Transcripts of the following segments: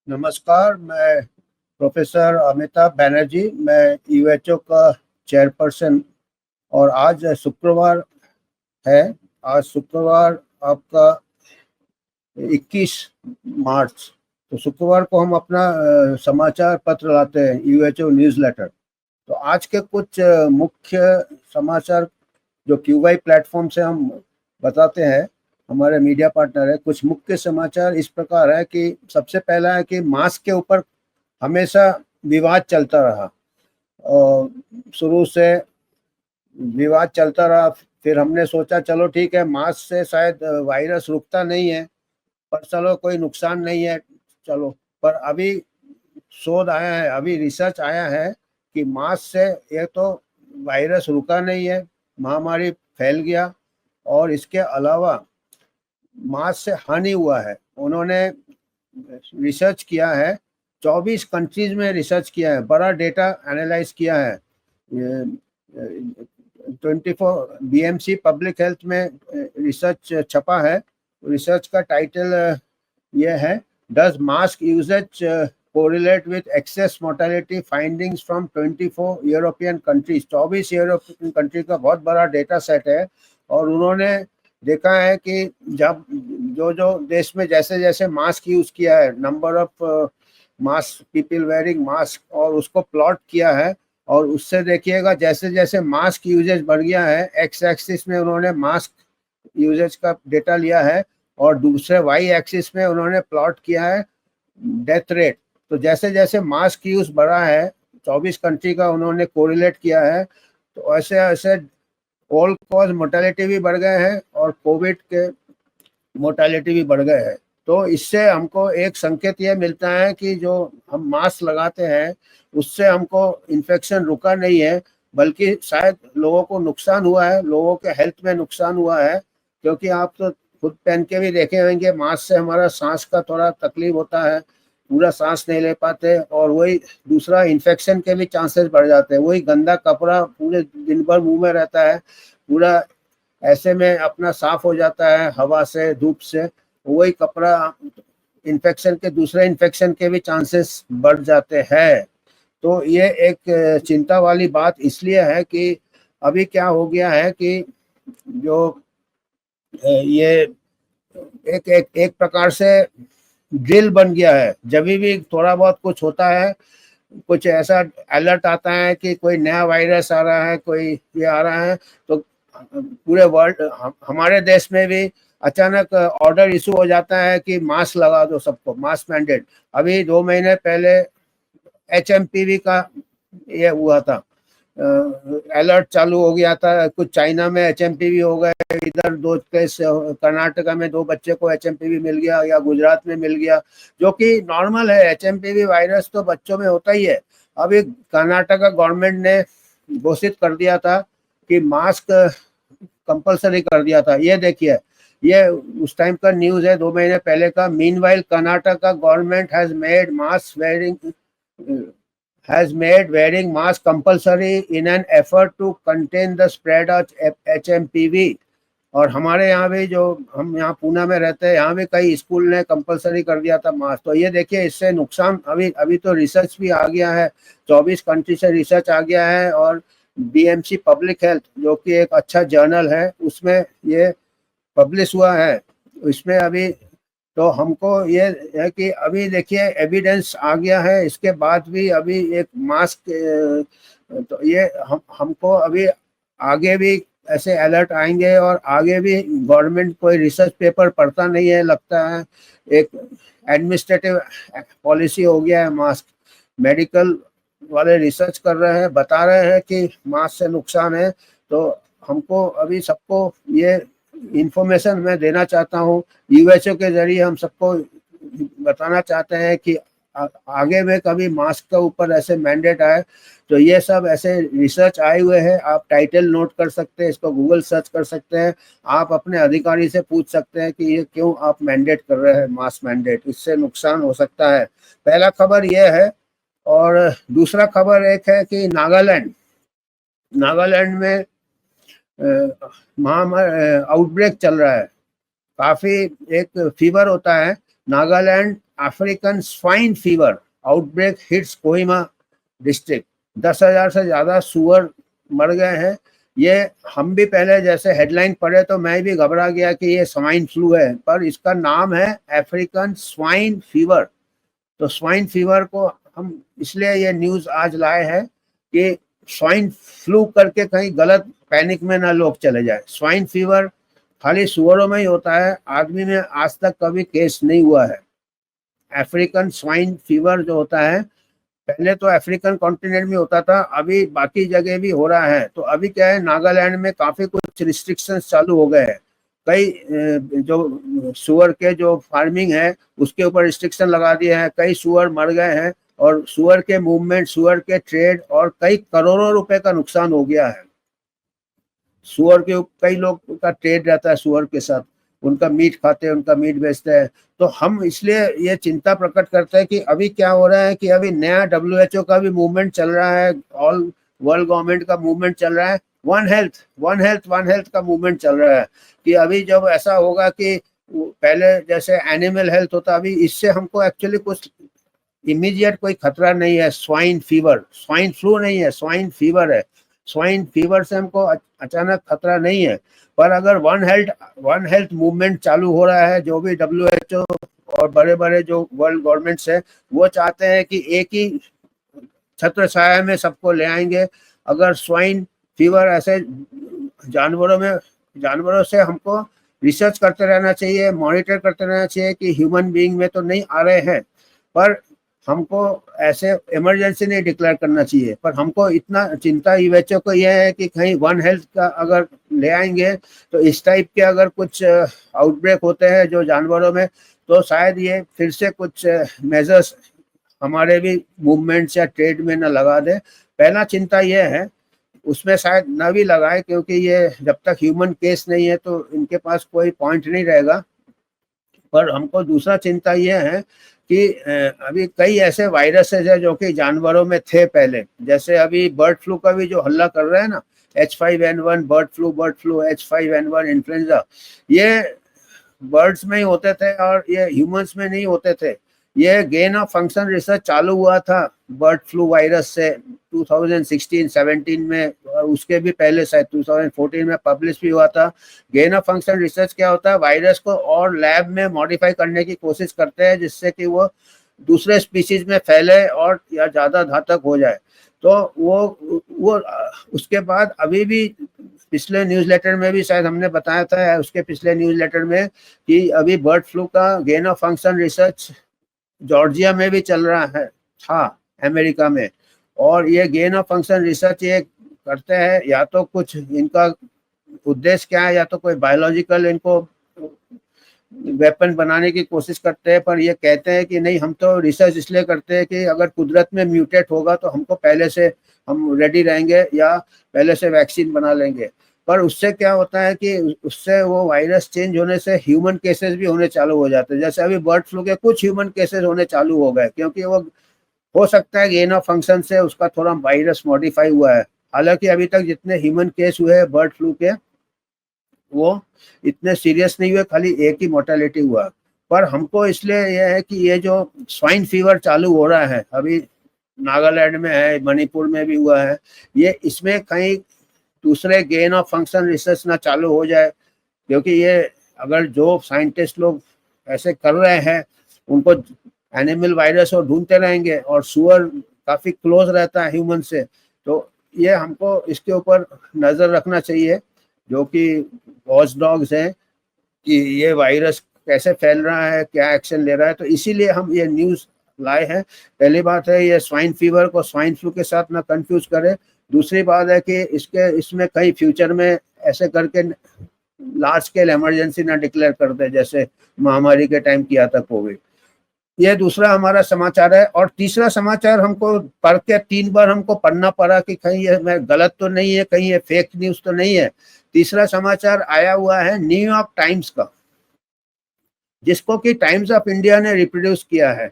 नमस्कार। मैं प्रोफेसर अमिताभ बैनर्जी। मैं यूएचओ का चेयरपर्सन। और आज शुक्रवार है। आज शुक्रवार आपका 21 मार्च। तो शुक्रवार को हम अपना समाचार पत्र लाते हैं, यूएचओ न्यूज़ लेटर। तो आज के कुछ मुख्य समाचार जो क्यूवाई प्लेटफॉर्म से हम बताते हैं, हमारे मीडिया पार्टनर है। कुछ मुख्य समाचार इस प्रकार है कि सबसे पहला है कि मास्क के ऊपर हमेशा विवाद चलता रहा और शुरू से विवाद चलता रहा। फिर हमने सोचा चलो ठीक है, मास्क से शायद वायरस रुकता नहीं है, पर चलो कोई नुकसान नहीं है, चलो। पर अभी शोध आया है, अभी रिसर्च आया है कि मास्क से ये तो वायरस रुका नहीं है, महामारी फैल गया। और इसके अलावा मास्क से हानि हुआ है। उन्होंने रिसर्च किया है, 24 कंट्रीज में रिसर्च किया है, बड़ा डेटा एनालाइज किया है। 24 बीएमसी पब्लिक हेल्थ में रिसर्च छपा है। रिसर्च का टाइटल ये है, does mask usage correlate with excess mortality findings from 24 European countries. 24 European country का बहुत बड़ा डेटा सेट है। और उन्होंने देखा है कि जब जो जो देश में जैसे जैसे मास्क यूज किया है, number of mask people wearing mask, और उसको प्लॉट किया है। और उससे देखिएगा जैसे जैसे मास्क यूजेज बढ़ गया है, एक्स एक्सिस में उन्होंने मास्क यूजेज का डेटा लिया है, और दूसरे वाई एक्सिस में उन्होंने प्लॉट किया है डेथ रेट। तो जैसे जैसे मास्क यूज बढ़ा है, 24 कंट्री का उन्होंने कोरिलेट किया है, तो ऐसे ऐसे ऑल कॉज मोर्टेलिटी भी बढ़ गए हैं और कोविड के मोर्टेलिटी भी बढ़ गए हैं। तो इससे हमको एक संकेत ये मिलता है कि जो हम मास्क लगाते हैं उससे हमको इन्फेक्शन रुका नहीं है, बल्कि शायद लोगों को नुकसान हुआ है, लोगों के हेल्थ में नुकसान हुआ है। क्योंकि आप तो खुद पहन के भी देखे होंगे, मास्क से हमारा सांस का थोड़ा तकलीफ होता है, पूरा सांस नहीं ले पाते। और वही दूसरा, इन्फेक्शन के भी चांसेस बढ़ जाते हैं। वही गंदा कपड़ा पूरे दिन भर मुंह में रहता है, पूरा ऐसे में अपना साफ हो जाता है हवा से, धूप से। वही कपड़ा इन्फेक्शन के, दूसरे इन्फेक्शन के भी चांसेस बढ़ जाते हैं। तो ये एक चिंता वाली बात इसलिए है कि अभी क्या हो गया है कि जो ये एक प्रकार से ड्रिल बन गया है। जब भी थोड़ा बहुत कुछ होता है, कुछ ऐसा अलर्ट आता है कि कोई नया वायरस आ रहा है, कोई ये आ रहा है, तो पूरे वर्ल्ड, हमारे देश में भी अचानक ऑर्डर इशू हो जाता है कि मास्क लगा दो सबको, मास्क मैंडेट। अभी 2 महीने पहले एचएमपीवी का ये हुआ था, अलर्ट चालू हो गया था। कुछ चाइना में एचएमपीवी हो गए, इधर 2 केस कर्नाटका में 2 बच्चे को एचएमपीवी मिल गया, या गुजरात में मिल गया, जो कि नॉर्मल है। एचएमपीवी वायरस तो बच्चों में होता ही है। अभी कर्नाटका गवर्नमेंट ने घोषित कर दिया था कि मास्क कंपलसरी कर दिया था। ये देखिए, ये उस टाइम का न्यूज है, 2 महीने पहले का। Meanwhile Karnataka government has made mask wearing has made wearing mask compulsory in an effort to contain the spread of HMPV। और हमारे यहाँ भी, जो हम यहाँ पूना में रहते हैं, यहाँ भी कई स्कूल ने कंपलसरी कर दिया था मास्क। तो ये देखिए, इससे नुकसान अभी अभी तो रिसर्च भी आ गया है, 24 कंट्री से रिसर्च आ गया है। और बीएमसी पब्लिक हेल्थ, जो कि एक अच्छा जर्नल है, उसमें ये पब्लिश हुआ है। इसमें अभी तो हमको ये है कि अभी देखिए एविडेंस आ गया है, इसके बाद भी अभी एक मास्क, तो ये हमको अभी आगे भी ऐसे अलर्ट आएंगे, और आगे भी गवर्नमेंट कोई रिसर्च पेपर पढ़ता नहीं है लगता है। एक एडमिनिस्ट्रेटिव पॉलिसी हो गया है मास्क। मेडिकल वाले रिसर्च कर रहे हैं, बता रहे हैं कि मास्क से नुकसान है। तो हमको अभी सबको ये इंफॉर्मेशन मैं देना चाहता हूँ, यूएचओ के जरिए हम सबको बताना चाहते हैं कि आगे में कभी मास्क के ऊपर ऐसे मैंडेट आए तो ये सब ऐसे रिसर्च आए हुए हैं। आप टाइटल नोट कर सकते हैं, इसको गूगल सर्च कर सकते हैं, आप अपने अधिकारी से पूछ सकते हैं कि ये क्यों आप मैंडेट कर रहे हैं, मास्क मैंडेट, इससे नुकसान हो सकता है। पहला खबर ये है। और दूसरा खबर एक है कि नागालैंड नागालैंड में महामारी आउटब्रेक चल रहा है। काफी एक फीवर होता है। Nagaland African swine fever outbreak hits Kohima district. 10,000 से ज्यादा सुअर मर गए हैं। ये हम भी पहले जैसे हेडलाइन पढ़े तो मैं भी घबरा गया कि ये स्वाइन फ्लू है, पर इसका नाम है अफ्रीकन स्वाइन फीवर। तो स्वाइन फीवर को हम इसलिए ये न्यूज आज लाए हैं कि स्वाइन फ्लू करके कहीं गलत पैनिक में ना लोग चले जाए। स्वाइन फीवर खाली सुअरों में ही होता है, आदमी में आज तक कभी केस नहीं हुआ है। अफ्रीकन स्वाइन फीवर जो होता है पहले तो अफ्रीकन कॉन्टिनेंट में होता था, अभी बाकी जगह भी हो रहा है। तो अभी क्या है, नागालैंड में काफी कुछ रिस्ट्रिक्शंस चालू हो गए हैं। कई जो सुअर के जो फार्मिंग है उसके ऊपर रिस्ट्रिक्शन लगा दिए हैं। कई सुअर मर गए हैं और सुअर के मूवमेंट, सुअर के ट्रेड और कई करोड़ों रुपए का नुकसान हो गया है। सुअर के कई लोग का ट्रेड रहता है सुअर के साथ, उनका मीट खाते हैं, उनका मीट बेचते हैं। तो हम इसलिए ये चिंता प्रकट करते हैं कि अभी क्या हो रहा है कि अभी नया WHO का भी मूवमेंट चल रहा है, ऑल वर्ल्ड गवर्नमेंट का मूवमेंट चल रहा है, वन हेल्थ का मूवमेंट चल रहा है। कि अभी जब ऐसा होगा कि पहले जैसे एनिमल हेल्थ होता, अभी इससे हमको एक्चुअली कुछ इमीडिएट कोई खतरा नहीं है। स्वाइन फीवर, स्वाइन फ्लू नहीं है, स्वाइन फीवर है। स्वाइन फीवर से हमको अचानक खतरा नहीं है। पर अगर वन हेल्थ मूवमेंट चालू हो रहा है, जो भी WHO और बड़े बड़े जो वर्ल्ड गवर्नमेंट्स है वो चाहते हैं कि एक ही छत्र छाया में सबको ले आएंगे। अगर स्वाइन फीवर ऐसे जानवरों से हमको रिसर्च करते रहना चाहिए, मॉनिटर करते रहना चाहिए कि ह्यूमन बीइंग में तो नहीं आ रहे हैं। पर हमको ऐसे इमरजेंसी नहीं डिक्लेयर करना चाहिए। पर हमको इतना चिंता WHO को यह है कि कहीं वन हेल्थ का अगर ले आएंगे तो इस टाइप के अगर कुछ आउटब्रेक होते हैं जो जानवरों में, तो शायद ये फिर से कुछ मेजर्स हमारे भी मूवमेंट्स या ट्रेड में न लगा दे। पहला चिंता ये है, उसमें शायद न भी लगाए, क्योंकि ये जब तक ह्यूमन केस नहीं है तो इनके पास कोई पॉइंट नहीं रहेगा। पर हमको दूसरा चिंता ये है कि अभी कई ऐसे वायरसेस है जो कि जानवरों में थे पहले, जैसे अभी बर्ड फ्लू का भी जो हल्ला कर रहे हैं ना, H5N1 bird flu, H5N1 influenza, ये बर्ड्स में ही होते थे और ये ह्यूमंस में नहीं होते थे। ये गेन ऑफ फंक्शन रिसर्च चालू हुआ था बर्ड फ्लू वायरस से 2016-17 में, और उसके भी पहले शायद 2014 में पब्लिश भी हुआ था। गेन ऑफ फंक्शन रिसर्च क्या होता है, वायरस को और लैब में मॉडिफाई करने की कोशिश करते हैं जिससे कि वो दूसरे स्पीशीज में फैले और या ज़्यादा घातक हो जाए। तो वो उसके बाद अभी भी पिछले न्यूज़लेटर में भी शायद हमने बताया था, उसके पिछले न्यूज़लेटर में, कि अभी बर्ड फ्लू का gain of function research Georgia में भी चल रहा है था, अमेरिका में। और ये गेन ऑफ फंक्शन रिसर्च ये करते हैं, या तो कुछ इनका उद्देश्य क्या है, या तो कोई बायोलॉजिकल इनको वेपन बनाने की कोशिश करते हैं। पर ये कहते हैं कि नहीं, हम तो रिसर्च इसलिए करते हैं कि अगर कुदरत में म्यूटेट होगा तो हमको पहले से हम रेडी रहेंगे या पहले से वैक्सीन बना लेंगे। पर उससे क्या होता है कि उससे वो वायरस चेंज होने से ह्यूमन केसेस भी होने चालू हो जाते हैं। जैसे अभी बर्ड फ्लू के कुछ ह्यूमन केसेस होने चालू हो गए, क्योंकि वो हो सकता है गेन ऑफ फंक्शन से उसका थोड़ा वायरस मॉडिफाई हुआ है। हालांकि अभी तक जितने ह्यूमन केस हुए हैं बर्ड फ्लू के, वो इतने सीरियस नहीं हुए, खाली एक ही मोर्टेलिटी हुआ। पर हमको इसलिए यह है कि ये जो स्वाइन फीवर चालू हो रहा है, अभी नागालैंड में है, मणिपुर में भी हुआ है, ये इसमें कहीं दूसरे गेन ऑफ फंक्शन रिसर्च ना चालू हो जाए। क्योंकि ये अगर जो साइंटिस्ट लोग ऐसे कर रहे हैं उनको एनिमल वायरस और ढूंढते रहेंगे, और सुअर काफी क्लोज रहता है ह्यूमन से, तो ये हमको इसके ऊपर नजर रखना चाहिए, जो कि वॉच डॉग्स हैं, कि ये वायरस कैसे फैल रहा है, क्या एक्शन ले रहा है। तो इसीलिए हम ये न्यूज़ लाए हैं। पहली बात है, ये स्वाइन फीवर को स्वाइन फ्लू के साथ ना कंफ्यूज करें। दूसरी बात है कि इसमें कहीं फ्यूचर में ऐसे करके लार्ज स्केल इमरजेंसी ना डिक्लेयर कर दे, जैसे महामारी के टाइम किया था कोविड। ये दूसरा हमारा समाचार है। और तीसरा समाचार हमको पढ़ के 3 बार हमको पढ़ना पड़ा कि कहीं ये मैं गलत तो नहीं है, कहीं ये फेक न्यूज तो नहीं है। तीसरा समाचार आया हुआ है न्यूयॉर्क टाइम्स का, जिसको कि टाइम्स ऑफ इंडिया ने रिप्रोड्यूस किया है।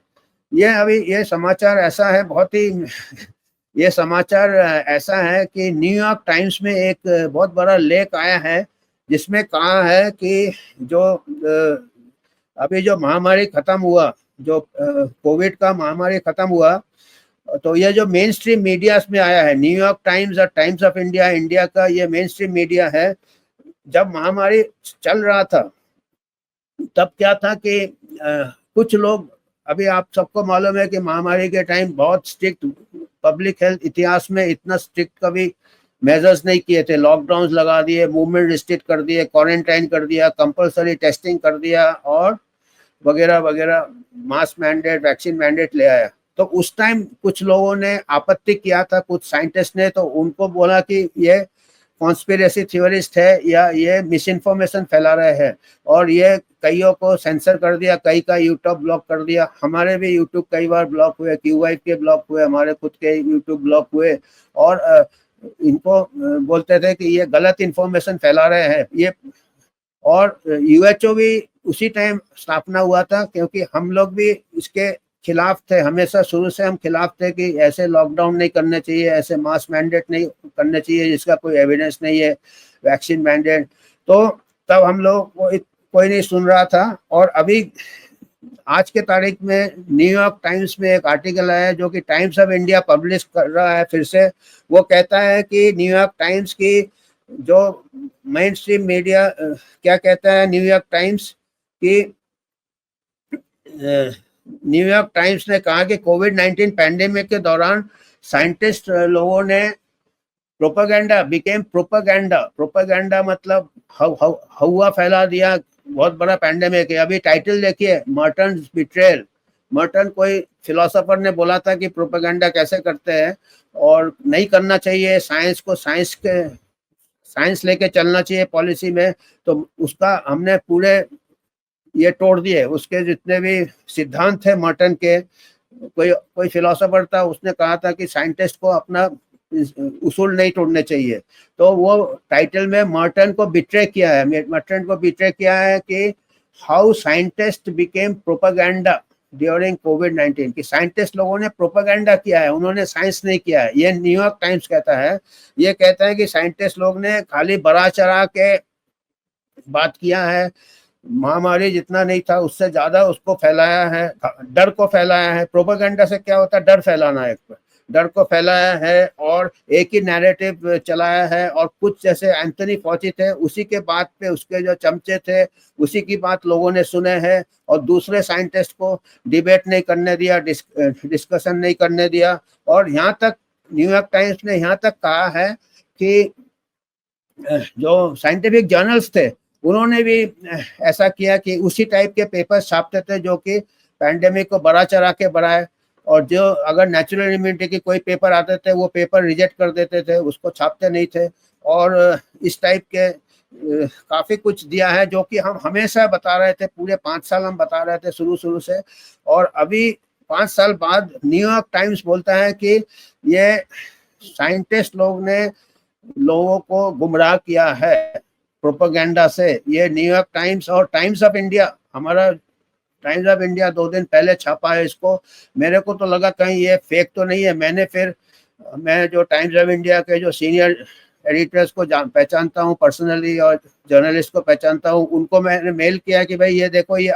ये समाचार ऐसा है, बहुत ही ये समाचार ऐसा है कि न्यूयॉर्क टाइम्स में एक बहुत बड़ा लेख आया है, जिसमें कहा है कि जो अभी जो महामारी खत्म हुआ, जो कोविड का महामारी खत्म हुआ, तो ये जो मेन स्ट्रीम मीडिया में आया है, न्यूयॉर्क टाइम्स और टाइम्स ऑफ इंडिया, इंडिया का ये मेन स्ट्रीम मीडिया है। जब महामारी चल रहा था तब क्या था कि कुछ लोग, अभी आप सबको मालूम है कि महामारी के टाइम बहुत स्ट्रिक्ट पब्लिक हेल्थ इतिहास में इतना स्ट्रिक्ट कभी मेजर्स नहीं किए थे। लॉकडाउन लगा दिए, मूवमेंट रिस्ट्रिक्ट कर दिए, क्वारंटाइन कर दिया, कंपलसरी टेस्टिंग कर दिया और वगैरह वगैरह, मास मैंडेट, वैक्सीन मैंडेट ले आया। तो उस टाइम कुछ लोगों ने आपत्ति किया था, कुछ साइंटिस्ट ने, तो उनको बोला कि ये कॉन्स्पिरेसी थ्योरिस्ट है या ये मिस इन्फॉर्मेशन फैला रहे हैं, और ये कईयों को सेंसर कर दिया, कई का यूट्यूब ब्लॉक कर दिया। हमारे भी यूट्यूब कई बार ब्लॉक हुए, क्यूवाई के ब्लॉक हुए, हमारे खुद के यूट्यूब ब्लॉक हुए, और इनको बोलते थे कि ये गलत इन्फॉर्मेशन फैला रहे हैं ये। और यूएचओ भी उसी टाइम स्थापना हुआ था, क्योंकि हम लोग भी इसके खिलाफ थे, हमेशा शुरू से हम खिलाफ थे कि ऐसे लॉकडाउन नहीं करने चाहिए, ऐसे मास मैंडेट नहीं करने चाहिए जिसका कोई एविडेंस नहीं है, वैक्सीन मैंडेट। तो तब हम लोग कोई नहीं सुन रहा था। और अभी आज के तारीख में न्यूयॉर्क टाइम्स में एक आर्टिकल आया जो कि टाइम्स ऑफ इंडिया पब्लिश कर रहा है फिर से। वो कहता है कि न्यूयॉर्क टाइम्स की जो मेन स्ट्रीम मीडिया क्या कहता है, न्यूयॉर्क टाइम्स की, न्यूयॉर्क टाइम्स ने कहा कि कोविड-19 पैंडेमिक के दौरान साइंटिस्ट लोगों ने प्रोपेगेंडा बिकेम प्रोपेगेंडा, प्रोपेगेंडा मतलब हवा फैला दिया, बहुत बड़ा पैंडेमिक है। अभी टाइटल देखिए, मर्टन बिट्रेयल। मर्टन कोई फिलोसोफर ने बोला था कि प्रोपेगेंडा कैसे करते हैं और नहीं करना चाहिए, साइंस को साइंस लेके चलना चाहिए पॉलिसी में। तो उसका हमने पूरे ये तोड़ दिए, उसके जितने भी सिद्धांत थे मर्टन के। कोई फिलोसोफर था, उसने कहा था कि साइंटिस्ट को अपना उसूल नहीं तोड़ने चाहिए। तो वो टाइटल में मर्टन को बिट्रे किया है, मर्टन को बिट्रे किया है कि how scientist became propaganda during कोविड-19, कि साइंटिस्ट लोगों ने प्रोपेगेंडा किया है, उन्होंने साइंस नहीं किया है। ये न्यूयॉर्क टाइम्स कहता है। ये कहता है कि साइंटिस्ट लोग ने खाली बड़ा चढ़ा के बात किया है, महामारी जितना नहीं था उससे ज्यादा उसको फैलाया है, डर को फैलाया है। प्रोपेगेंडा से क्या होता है, डर फैलाना, एक डर को फैलाया है और एक ही नैरेटिव चलाया है। और कुछ जैसे एंथनी फॉची थे, उसी के बात पे उसके जो चमचे थे उसी की बात लोगों ने सुने हैं, और दूसरे साइंटिस्ट को डिबेट नहीं करने दिया, डिस्कशन नहीं करने दिया। और यहाँ तक न्यूयॉर्क टाइम्स ने यहाँ तक कहा है कि जो साइंटिफिक जर्नल्स थे उन्होंने भी ऐसा किया कि उसी टाइप के पेपर छापते थे जो कि पैंडेमिक को बड़ा चढ़ा के बढ़ाए, और जो अगर नेचुरल इम्यूनिटी के कोई पेपर आते थे वो पेपर रिजेक्ट कर देते थे, उसको छापते नहीं थे। और इस टाइप के काफी कुछ दिया है जो कि हम हमेशा बता रहे थे, पूरे 5 साल हम बता रहे थे शुरू से। और अभी 5 साल बाद न्यूयॉर्क टाइम्स बोलता है कि ये साइंटिस्ट लोग ने लोगों को गुमराह किया है प्रोपेगेंडा से। ये न्यूयॉर्क टाइम्स और टाइम्स ऑफ इंडिया, हमारा टाइम्स ऑफ इंडिया 2 दिन पहले छापा है इसको। मेरे को तो लगा कहीं ये फेक तो नहीं है। मैं जो टाइम्स ऑफ इंडिया के जो सीनियर एडिटर्स को पहचानता हूँ पर्सनली, और जर्नलिस्ट को पहचानता हूँ, उनको मैंने मेल किया कि भाई ये देखो, ये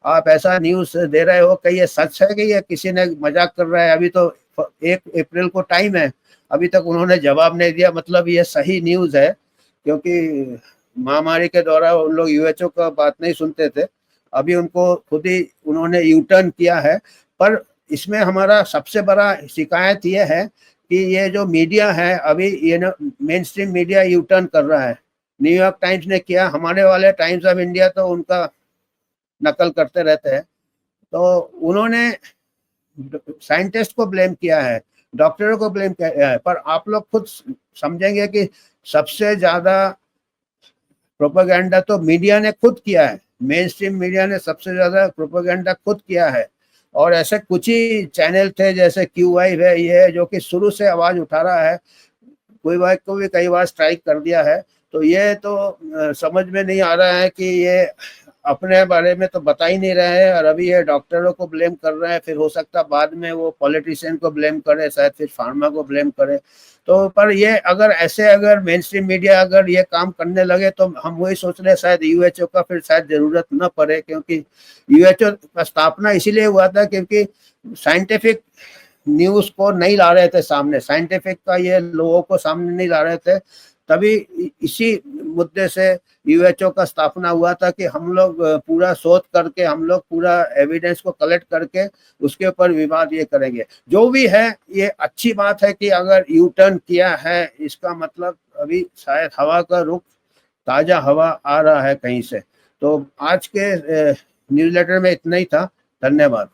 आप ऐसा न्यूज़ दे रहे हो, कहीं ये सच है कि ये किसी ने मजाक कर रहा है। अभी तो 1 अप्रैल को टाइम है, अभी तक उन्होंने जवाब नहीं दिया। मतलब ये सही न्यूज़ है, क्योंकि महामारी के दौरान उन लोग यूएचओ का बात नहीं सुनते थे, अभी उनको खुद ही उन्होंने यू टर्न किया है। पर इसमें हमारा सबसे बड़ा शिकायत ये है कि ये जो मीडिया है अभी, ये main stream media U turn कर रहा है। न्यूयॉर्क टाइम्स ने किया, हमारे वाले टाइम्स ऑफ इंडिया तो उनका नकल करते रहते हैं। तो उन्होंने साइंटिस्ट को ब्लेम किया है, डॉक्टरों को ब्लेम किया है, पर आप लोग खुद समझेंगे कि सबसे ज्यादा प्रोपेगेंडा तो मीडिया ने खुद किया है। मेन स्ट्रीम मीडिया ने सबसे ज्यादा प्रोपेगेंडा खुद किया है। और ऐसे कुछ ही चैनल थे जैसे क्यूवाई है, ये जो कि शुरू से आवाज उठा रहा है, क्यूवाई को भी कई बार स्ट्राइक कर दिया है। तो ये तो समझ में नहीं आ रहा है कि ये अपने बारे में तो बता ही नहीं रहे हैं, और अभी ये डॉक्टरों को ब्लेम कर रहे हैं, फिर हो सकता है बाद में वो पॉलिटिशियन को ब्लेम करे, शायद फिर फार्मा को ब्लेम करे। तो पर ये अगर मेन स्ट्रीम मीडिया अगर ये काम करने लगे तो हम वही सोच रहे हैं शायद यूएचओ का फिर शायद जरूरत न पड़े, क्योंकि यूएचओ का स्थापना इसीलिए हुआ था क्योंकि साइंटिफिक न्यूज को नहीं ला रहे थे सामने, साइंटिफिक का ये लोगों को सामने नहीं ला रहे थे, तभी इसी मुद्दे से यूएचओ का स्थापना हुआ था कि हम लोग पूरा शोध करके, हम लोग पूरा एविडेंस को कलेक्ट करके उसके ऊपर विवाद ये करेंगे। जो भी है ये अच्छी बात है कि अगर यू टर्न किया है, इसका मतलब अभी शायद हवा का रुख, ताजा हवा आ रहा है कहीं से। तो आज के न्यूज़लेटर में इतना ही था। धन्यवाद।